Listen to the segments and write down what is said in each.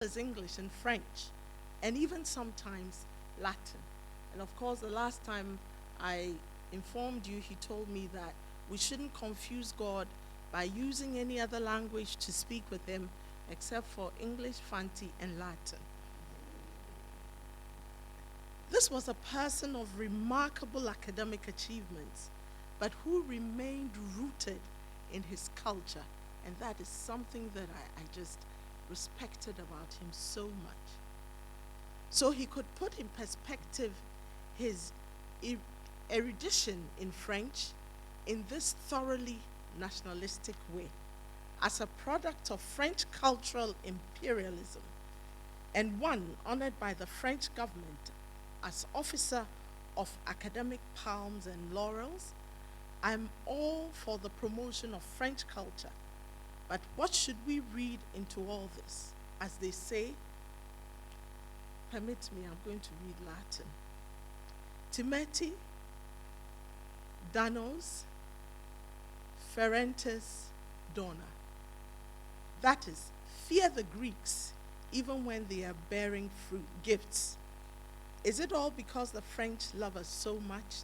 as English and French, and even sometimes Latin. And of course, the last time I informed you, he told me that we shouldn't confuse God by using any other language to speak with him except for English, Fanti, and Latin. This was a person of remarkable academic achievements, but who remained rooted in his culture. And that is something that I just respected about him so much. So he could put in perspective his erudition in French in this thoroughly nationalistic way, as a product of French cultural imperialism, and one honored by the French government as officer of academic palms and laurels. I'm all for the promotion of French culture, but what should we read into all this? As they say, permit me, I'm going to read Latin. Timeti, Danos, Ferentes, Dona. That is, fear the Greeks even when they are bearing fruit, gifts. Is it all because the French love us so much?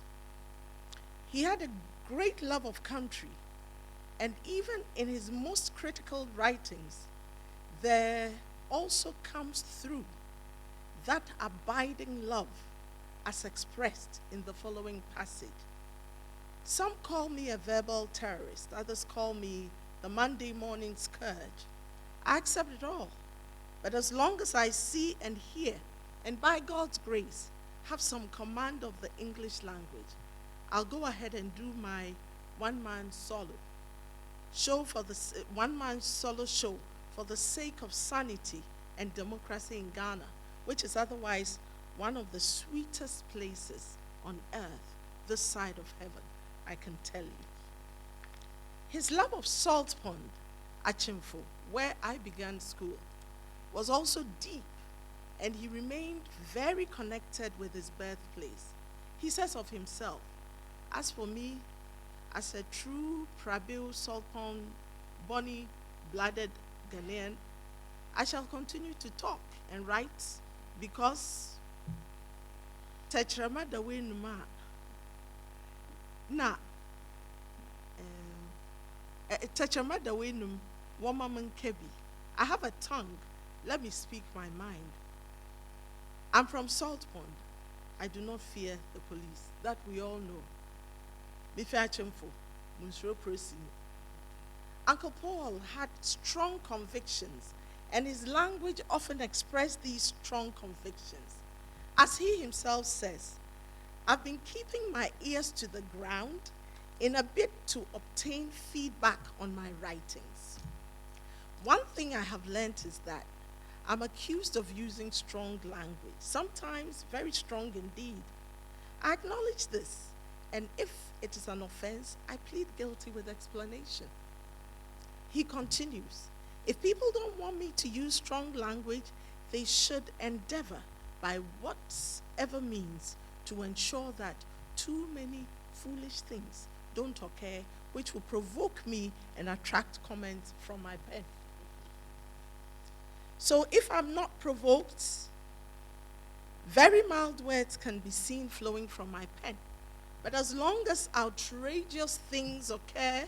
He had a great love of country, and even in his most critical writings, there also comes through that abiding love as expressed in the following passage. Some call me a verbal terrorist, others call me the Monday morning scourge. I accept it all. But as long as I see and hear, and by God's grace, have some command of the English language, I'll go ahead and do my one-man solo one-man solo show for the sake of sanity and democracy in Ghana, which is otherwise one of the sweetest places on earth, this side of heaven, I can tell you. His love of Salt Pond, Achimfo, where I began school, was also deep, and he remained very connected with his birthplace. He says of himself, as for me, as a true Prabil Salpon, bonny blooded Ghanaian, I shall continue to talk and write because Tetrama da Numa na Tetrama da Num Woman Kebi. I have a tongue, let me speak my mind. I'm from Salt Pond. I do not fear the police. That we all know. Mifachemfo, Munsro Prosi. Uncle Paul had strong convictions, and his language often expressed these strong convictions. As he himself says, I've been keeping my ears to the ground in a bid to obtain feedback on my writings. One thing I have learned is that I'm accused of using strong language, sometimes very strong indeed. I acknowledge this, and if it is an offense, I plead guilty with explanation. He continues, if people don't want me to use strong language, they should endeavor by whatever means to ensure that too many foolish things don't occur, which will provoke me and attract comments from my pen. So if I'm not provoked, very mild words can be seen flowing from my pen. But as long as outrageous things occur,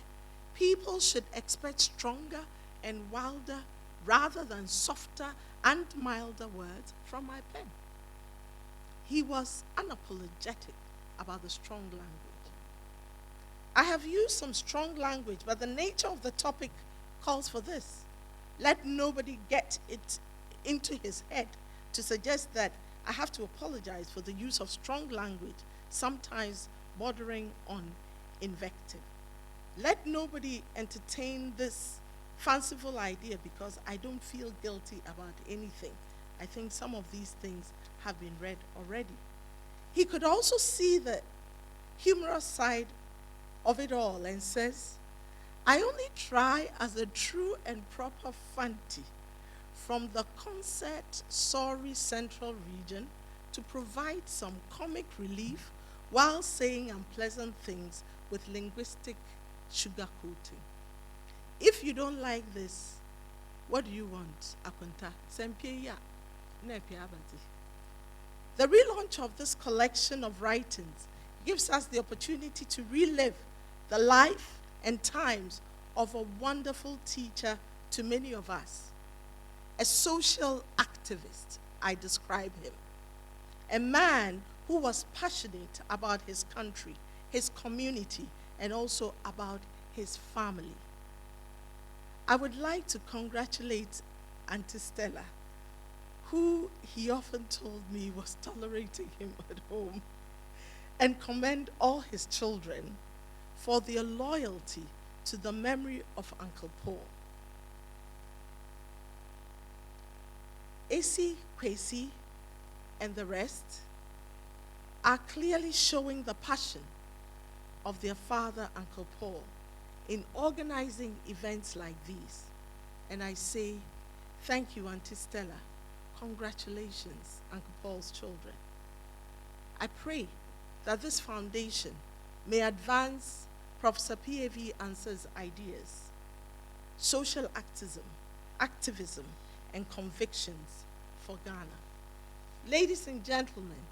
people should expect stronger and wilder rather than softer and milder words from my pen. He was unapologetic about the strong language. I have used some strong language, but the nature of the topic calls for this. Let nobody get it into his head to suggest that I have to apologize for the use of strong language, sometimes bordering on invective. Let nobody entertain this fanciful idea because I don't feel guilty about anything. I think some of these things have been read already. He could also see the humorous side of it all and says, I only try as a true and proper Fanti from the concert sorry central region to provide some comic relief while saying unpleasant things with linguistic sugarcoating. If you don't like this, What do you want, Akunta? Sempeya, Nepiabati. The relaunch of this collection of writings gives us the opportunity to relive the life and times of a wonderful teacher to many of us. A social activist, I describe him. A man who was passionate about his country, his community, and also about his family. I would like to congratulate Auntie Stella, who he often told me was tolerating him at home, and commend all his children for their loyalty to the memory of Uncle Paul. AC, Kwesi, and the rest are clearly showing the passion of their father, Uncle Paul, in organizing events like these. And I say, thank you, Auntie Stella. Congratulations, Uncle Paul's children. I pray that this foundation may advance Professor P.A.V. Ansah's ideas, social activism, and convictions for Ghana. Ladies and gentlemen,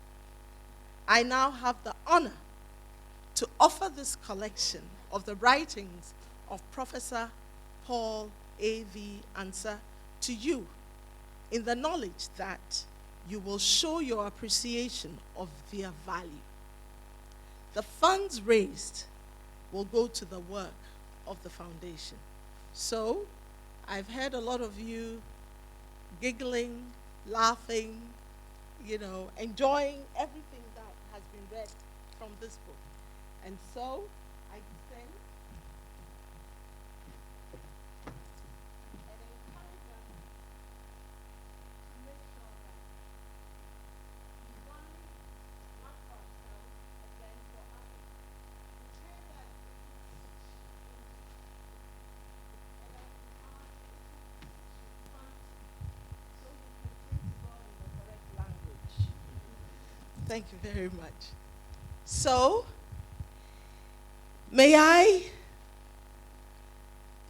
I now have the honor to offer this collection of the writings of Professor Paul A.V. Ansah to you in the knowledge that you will show your appreciation of their value. The funds raised will go to the work of the foundation. So, I've heard a lot of you giggling, laughing, enjoying everything that has been read from this book. And so, I say, and encourage us to make sure that we want not for ourselves, but then for others. We pray that and that we are fund so we can pray to God in the correct language. Thank you very much. So,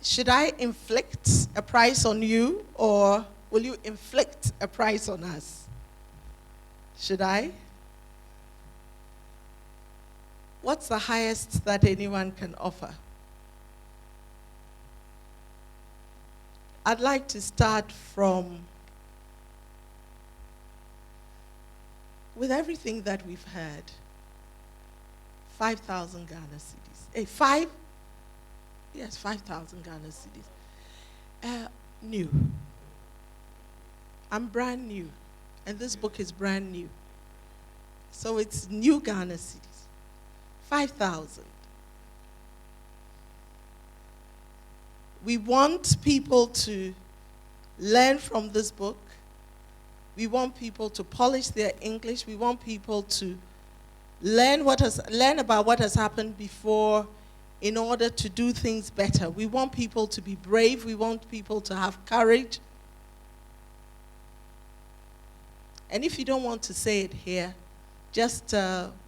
should I inflict a price on you, or will you inflict a price on us? Should I? What's the highest that anyone can offer? I'd like to start with everything that we've heard. 5,000 Ghana cedis. 5,000 Ghana cedis. New. I'm brand new, and this book is brand new. So it's new Ghana cedis. 5,000. We want people to learn from this book. We want people to polish their English. We want people to learn about what has happened before in order to do things better. We want people to be brave. We want people to have courage. And if you don't want to say it here,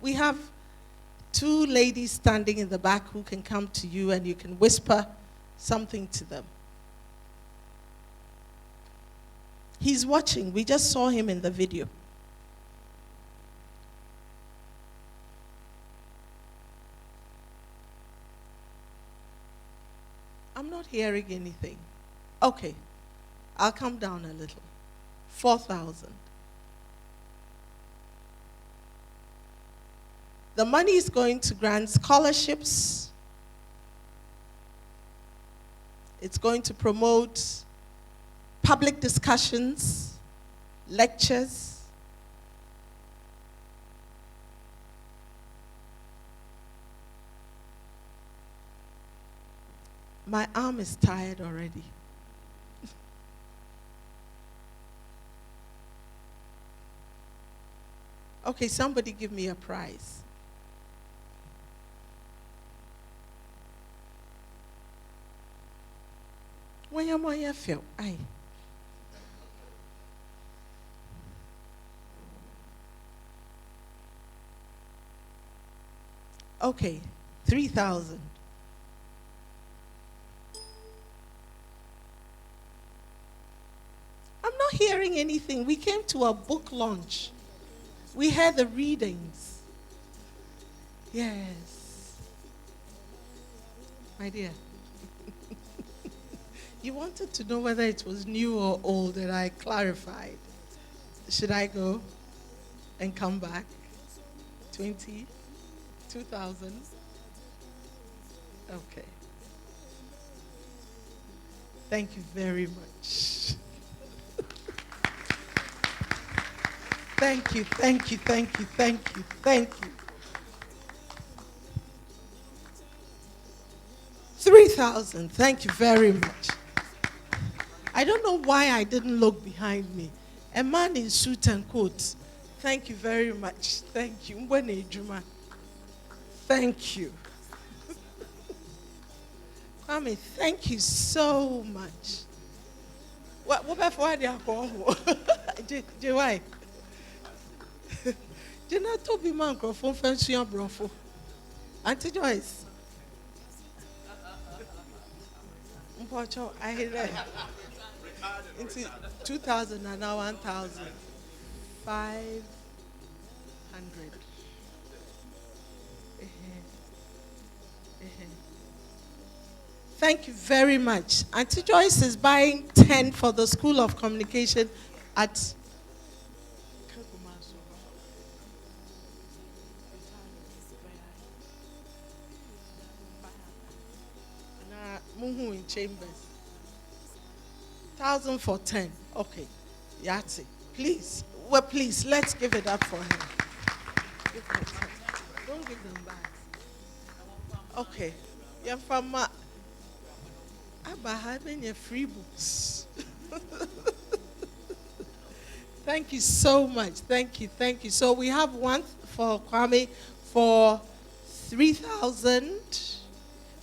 we have 2 ladies standing in the back who can come to you and you can whisper something to them. He's watching. We just saw him in the video. I'm not hearing anything. Okay, I'll come down a little. 4,000. The money is going to grant scholarships. It's going to promote public discussions, lectures. My arm is tired already. Okay, somebody give me a prize. When you feel, aye. Okay, 3,000. bring anything. We came to a book launch. We had the readings. Yes. My dear. You wanted to know whether it was new or old, and I clarified. Should I go and come back? 2000? Okay. Thank you very much. Thank you, thank you, thank you, thank you, thank you. 3,000, thank you very much. I don't know why I didn't look behind me. A man in suit and coat. Thank you very much. Thank you. Mbwane Juma. Thank you. Kwame, thank you so much. What about why they are going? Why? Jena to be man microphone fancy and brofo. Auntie Joyce. Mpocho, I hear that. Into 2,000 and now 1,500. Thank you very much. Auntie Joyce is buying 10 for the School of Communication at Muhu in Chambers. 1,000 for 10. Okay. Yati. Please. Well, please, let's give it up for him. Don't give them back. Okay. You're from Abba having your free books. Thank you so much. Thank you. Thank you. So we have one for Kwame for 3,000.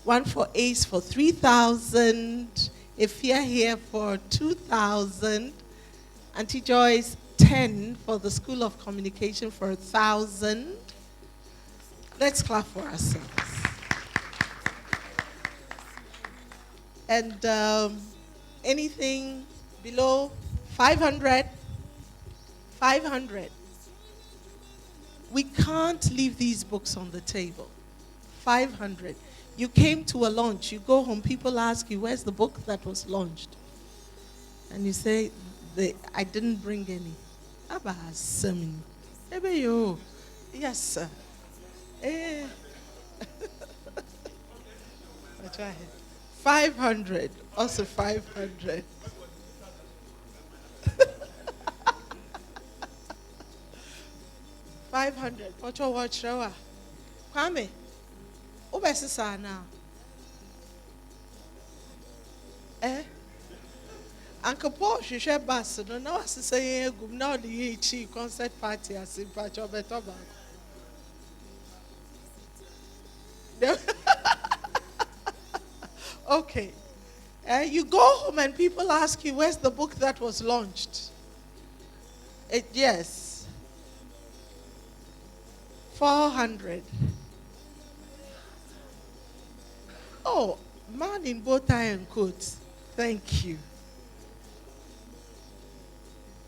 One for Ace for 3,000. If you're here for 2,000. Auntie Joyce, 10 for the School of Communication for 1,000. Let's clap for ourselves. And anything below 500? 500. We can't leave these books on the table. 500. You came to a launch, you go home, people ask you, where's the book that was launched? And you say, I didn't bring any. Abba Semi. Ebe yo. Yes, sir. I try. 500. Also 500. $500. What's your watch? Kwame. Ubesisa now. Uncle Paul, she share bus. No, now I say now the EH concert party as in Pachobeto Bank. Okay. You go home and people ask you, where's the book that was launched? Yes. 400. Oh, man in bow tie and coat. Thank you.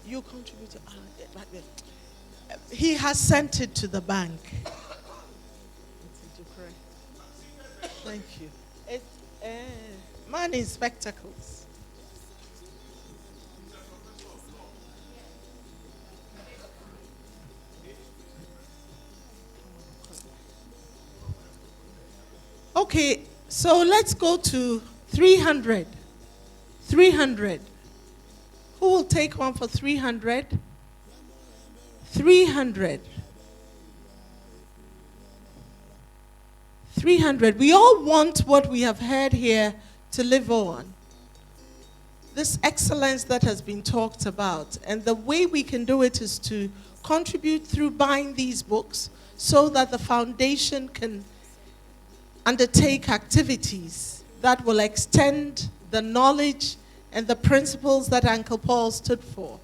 You contributed. He has sent it to the bank. Thank you. It's man in spectacles. Okay, so let's go to 300. 300. Who will take one for 300? 300. 300. We all want what we have heard here to live on. This excellence that has been talked about. And the way we can do it is to contribute through buying these books so that the foundation can undertake activities that will extend the knowledge and the principles that Uncle Paul stood for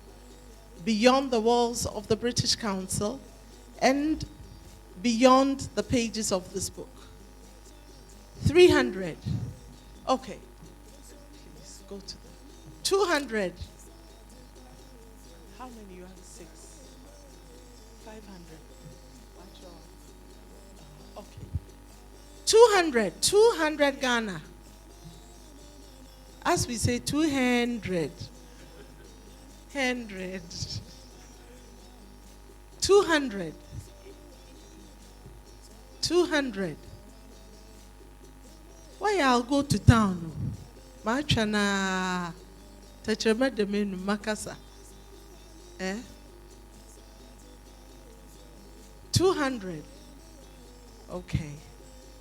beyond the walls of the British Council and beyond the pages of this book. 300. Okay. Please go to the 200. How many you have? 6. 500. Okay. 200. 200 Ghana. As we say, 200. 100. 200. 200. Why I'll go to town? Machana. Tachama de menu makasa. 200. Okay.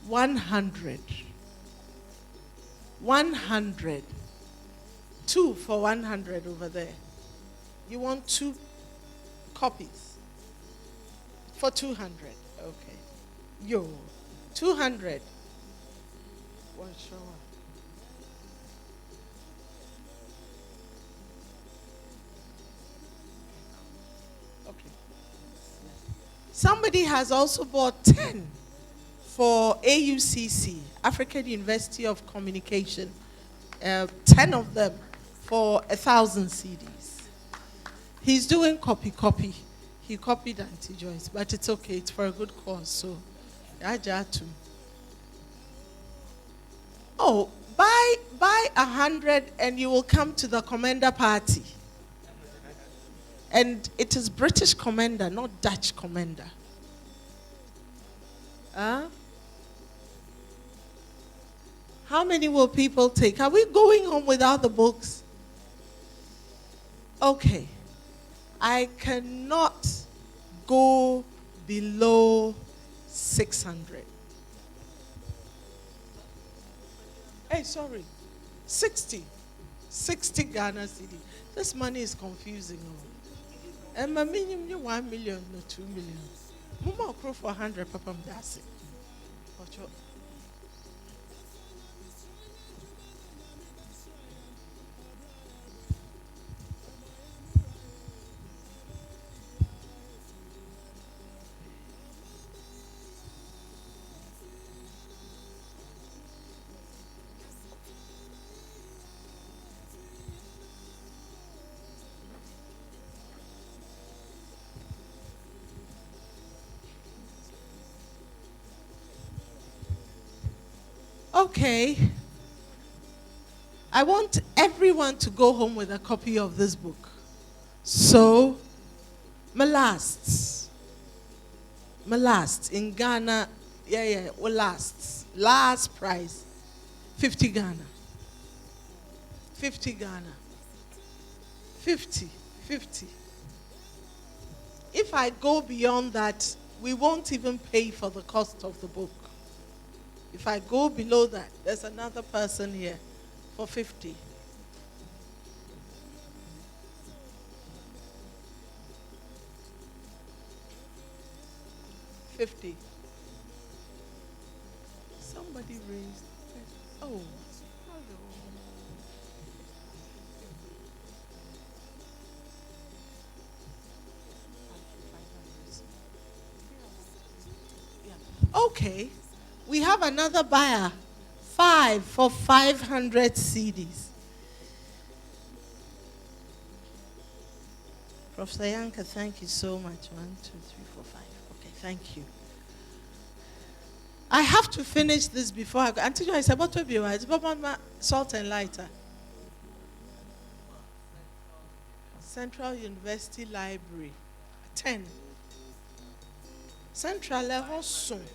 100. 100. 2 for 100 over there. You want 2 copies for 200. Okay. Yo. 200. One shower. Okay. Somebody has also bought 10 for AUCC, African University of Communication. 10 of them for 1,000 CDs. He's doing copy. He copied Auntie Joyce, but it's okay. It's for a good cause. So, Ajatu. Oh, buy 100 and you will come to the Commander party. And it is British Commander, not Dutch Commander. Huh? How many will people take? Are we going home without the books? Okay. I cannot go below 600. Hey, sorry. 60 Ghana cedi. This money is confusing. And my minimum 1 million, no 2 million. Mama crow for 100, Papa Mdasi. Okay. I want everyone to go home with a copy of this book. So, my last in Ghana, last price, 50 Ghana. 50 Ghana. 50. If I go beyond that, we won't even pay for the cost of the book. If I go below that, there's another person here for 50. Somebody raised. Oh. Okay. We have another buyer. 5 for 500 CDs. Professor Yanka, thank you so much. 1, 2, 3, 4, 5. Okay, thank you. I have to finish this before I go. Until I say, what will be wise? Salt and lighter. Central University Library. 10. Central level soon.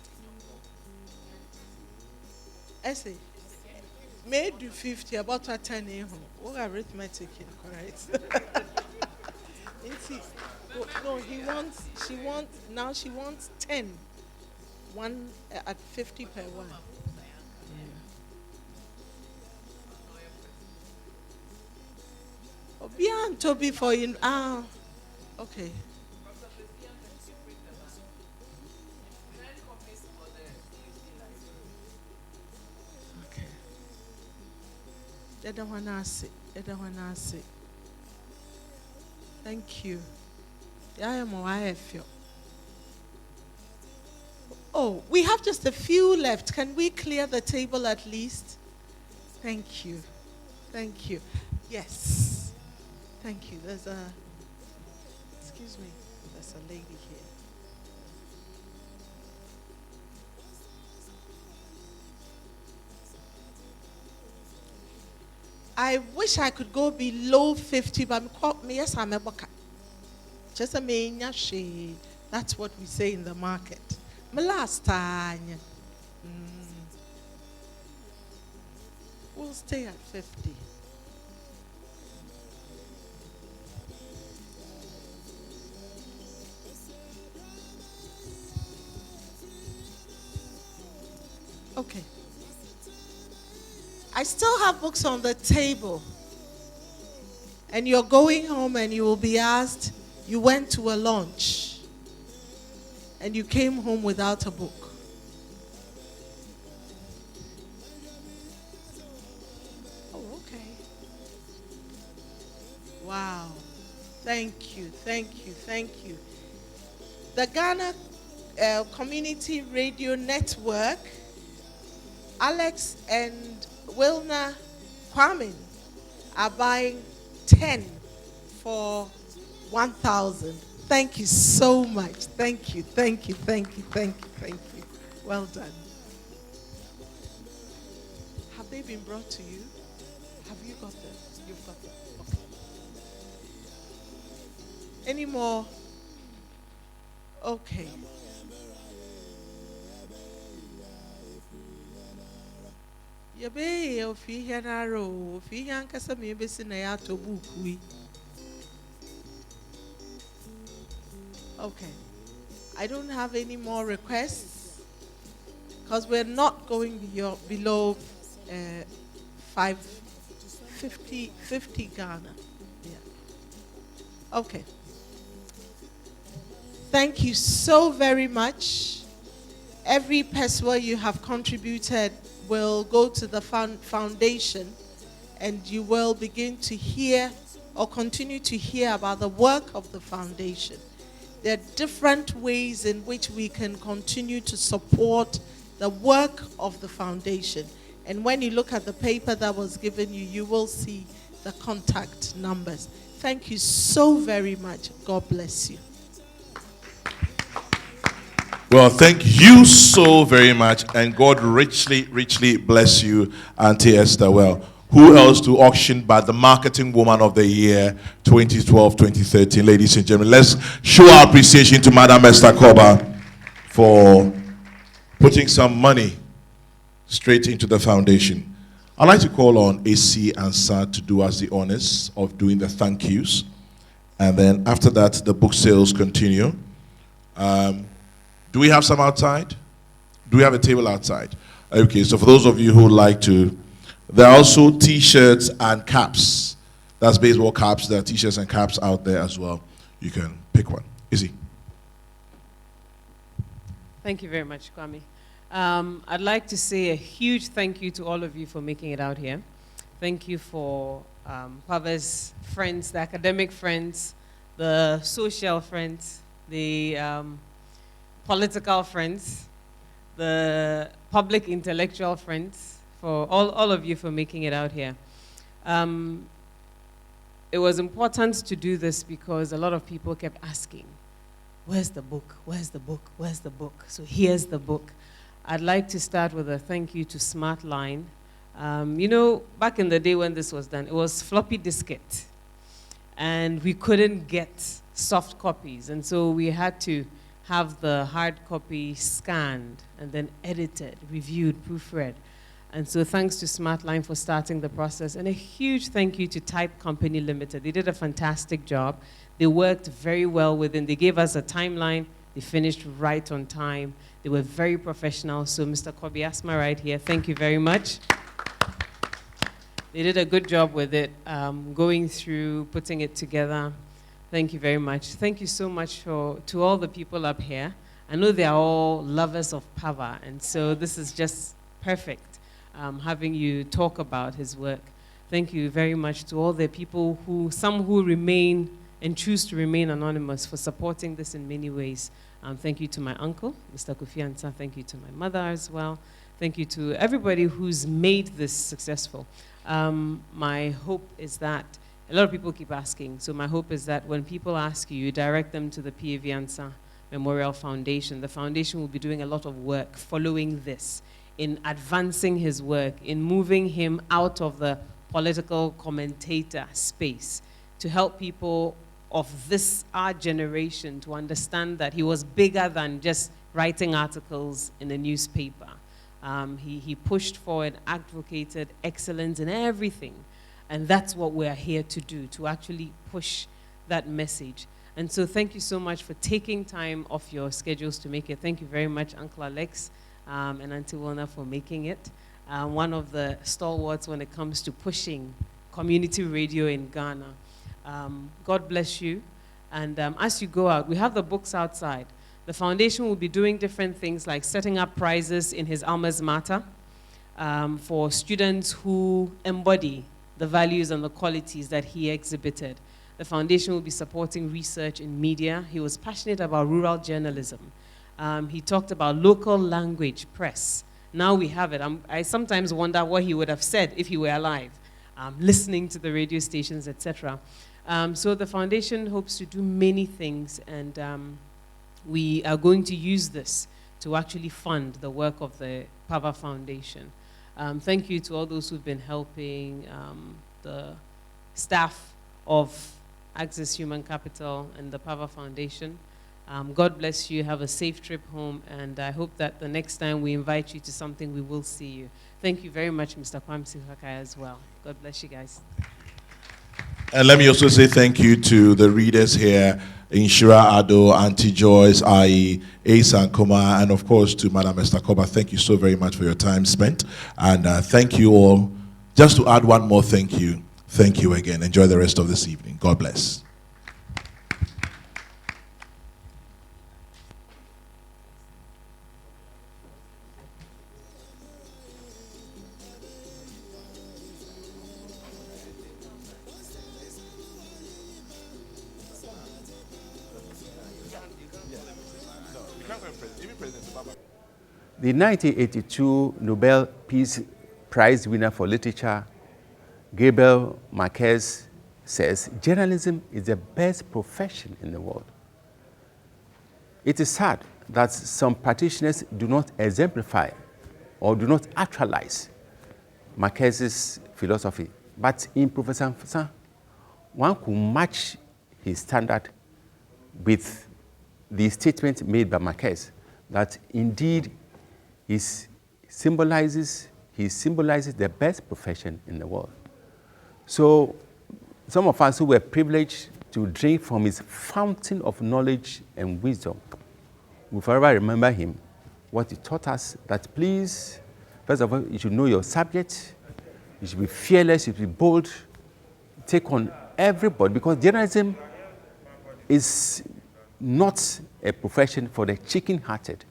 Essay. May do 50, about a 10 in home. What arithmetic in correct? No, she wants 10. 1 at 50 per one. Yeah. Beyond Toby for you. Okay. Thank you. Oh, we have just a few left. Can we clear the table at least? Thank you. Thank you. Yes. Thank you. Excuse me, there's a lady here. I wish I could go below 50, but yes, I'm a boka. Just a main she. That's what we say in the market. My last time. We'll stay at 50. Okay. I still have books on the table. And you're going home and you will be asked, you went to a lunch and you came home without a book. Oh, okay. Wow. Thank you, thank you, thank you. The Ghana Community Radio Network, Alex and Wilna Kwame are buying 10 for 1,000. Thank you so much. Thank you, thank you, thank you, thank you, thank you. Well done. Have they been brought to you? Have you got them? You've got them. Okay. Any more? Okay. Yabe ofi hianaro ofi hiankasa me besi na ya to book we. Okay. I don't have any more requests because we're not going below 50 Ghana. Yeah. Okay. Thank you so very much. Every pesewa you have contributed will go to the foundation, and you will begin to hear or continue to hear about the work of the foundation. There are different ways in which we can continue to support the work of the foundation. And when you look at the paper that was given you, you will see the contact numbers. Thank you so very much. God bless you. Well, thank you so very much, and God richly, richly bless you, Auntie Esther. Well, who else to auction but the Marketing Woman of the Year 2012-2013, ladies and gentlemen? Let's show our appreciation to Madam Esther Koba for putting some money straight into the foundation. I'd like to call on AC and Sad to do us the honors of doing the thank yous, and then after that, the book sales continue. Do we have some outside? Do we have a table outside? Okay, so for those of you who would like to, there are also T-shirts and caps. That's baseball caps. There are T-shirts and caps out there as well. You can pick one. Easy. Thank you very much, Kwame. I'd like to say a huge thank you to all of you for making it out here. Thank you for Pave's friends, the academic friends, the social friends, the political friends, the public intellectual friends, for all of you for making it out here. It was important to do this because a lot of people kept asking, where's the book? Where's the book? Where's the book? So here's the book. I'd like to start with a thank you to Smartline. You know, back in the day when this was done, it was floppy diskette. And we couldn't get soft copies. And so we had to have the hard copy scanned and then edited, reviewed, proofread. And so thanks to Smartline for starting the process. And a huge thank you to Type Company Limited. They did a fantastic job. They worked very well within. They gave us a timeline. They finished right on time. They were very professional. So Mr. Kobi Asma right here, thank you very much. They did a good job with it, going through, putting it together. Thank you very much. Thank you so much to all the people up here. I know they are all lovers of Pava, and so this is just perfect, having you talk about his work. Thank you very much to all the people some who remain and choose to remain anonymous, for supporting this in many ways. Thank you to my uncle, Mr. Kofi Ansah. Thank you to my mother as well. Thank you to everybody who's made this successful. My hope is that A lot of people keep asking, so my hope is that when people ask you, you direct them to the P.A. Viansa Memorial Foundation. The foundation will be doing a lot of work following this, in advancing his work, in moving him out of the political commentator space, to help people of this, our generation, to understand that he was bigger than just writing articles in a newspaper. He pushed for and advocated excellence in everything. And that's what we're here to do, to actually push that message. And so thank you so much for taking time off your schedules to make it. Thank you very much, Uncle Alex and Auntie Wilna, for making it. One of the stalwarts when it comes to pushing community radio in Ghana. God bless you. And as you go out, we have the books outside. The foundation will be doing different things like setting up prizes in his Alma's Mater for students who embody the values and the qualities that he exhibited. The foundation will be supporting research in media. He was passionate about rural journalism. He talked about local language press. Now we have it. I sometimes wonder what he would have said if he were alive, listening to the radio stations, etc. So the foundation hopes to do many things, and we are going to use this to actually fund the work of the Pava Foundation. Thank you to all those who've been helping, the staff of Access Human Capital and the Pava Foundation. God bless you. Have a safe trip home, and I hope that the next time we invite you to something, we will see you. Thank you very much, Mr. Kwamsi Hakai, as well. God bless you guys. And let me also say thank you to the readers here, Inshira Ado, Auntie Joyce, Ai, Asa Nkoma, and of course to Madam Esther Koba. Thank you so very much for your time spent. And thank you all. Just to add one more thank you. Thank you again. Enjoy the rest of this evening. God bless. The 1982 Nobel Peace Prize winner for literature, Gabriel Marquez, says, journalism is the best profession in the world. It is sad that some practitioners do not exemplify or do not actualize Marquez's philosophy. But in Professor Mfasa, one could match his standard with the statement made by Marquez that indeed he symbolizes the best profession in the world. So some of us who were privileged to drink from his fountain of knowledge and wisdom will forever remember him, what he taught us, that please, first of all, you should know your subject, you should be fearless, you should be bold, take on everybody, because journalism is not a profession for the chicken-hearted.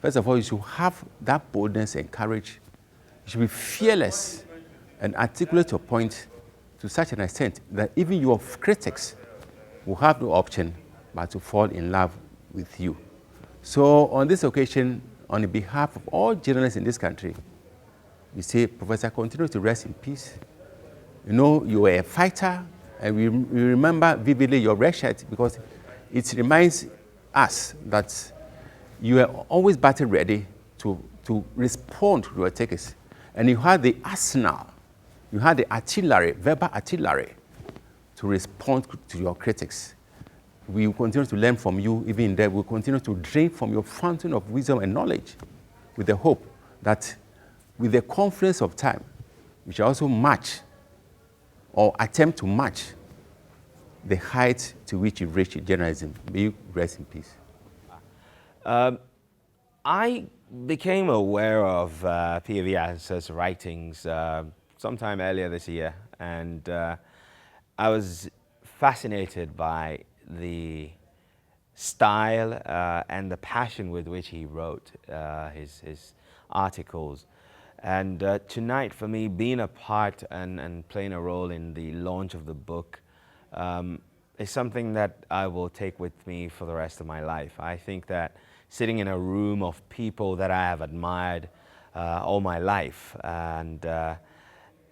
First of all, you should have that boldness and courage. You should be fearless and articulate your point to such an extent that even your critics will have no option but to fall in love with you. So on this occasion, on behalf of all journalists in this country, we say, Professor, continue to rest in peace. You know, you were a fighter, and we remember vividly your red shirt because it reminds us that you were always battle ready to respond to your attackers. And you had the arsenal, you had the artillery, verbal artillery, to respond to your critics. We will continue to learn from you, even in that we'll continue to drink from your fountain of wisdom and knowledge with the hope that with the confluence of time, we shall also match or attempt to match the height to which you've reached in journalism. May you rest in peace. I became aware of P.A. Viansa's writings sometime earlier this year, and I was fascinated by the style and the passion with which he wrote his articles. And tonight, for me, being a part and playing a role in the launch of the book is something that I will take with me for the rest of my life. I think that sitting in a room of people that I have admired all my life, and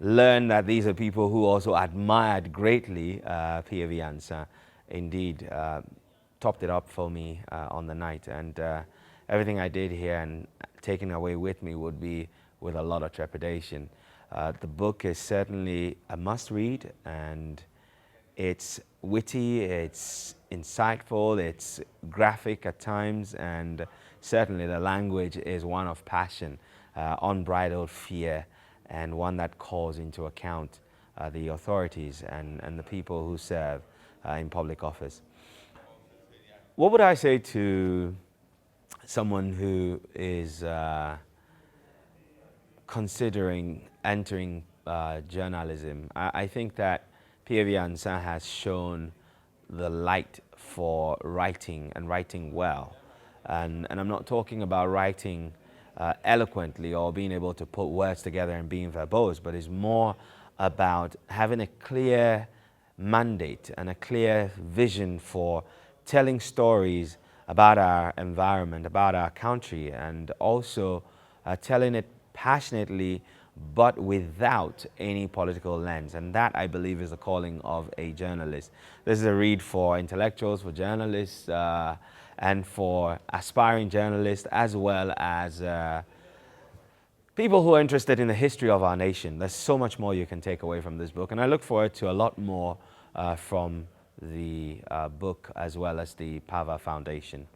learned that these are people who also admired greatly P.A.V. Ansah. Indeed, topped it up for me on the night. And everything I did here and taken away with me would be with a lot of trepidation. The book is certainly a must-read, and it's witty, it's insightful, it's graphic at times, and certainly the language is one of passion, unbridled fear, and one that calls into account the authorities and the people who serve in public office. What would I say to someone who is considering entering journalism? I think that P.A.V. Ansah has shown the light for writing and writing well. And I'm not talking about writing eloquently or being able to put words together and being verbose, but it's more about having a clear mandate and a clear vision for telling stories about our environment, about our country, and also telling it passionately but without any political lens. And that, I believe, is the calling of a journalist. This is a read for intellectuals, for journalists, and for aspiring journalists, as well as people who are interested in the history of our nation. There's so much more you can take away from this book, and I look forward to a lot more from the book as well as the Pava Foundation.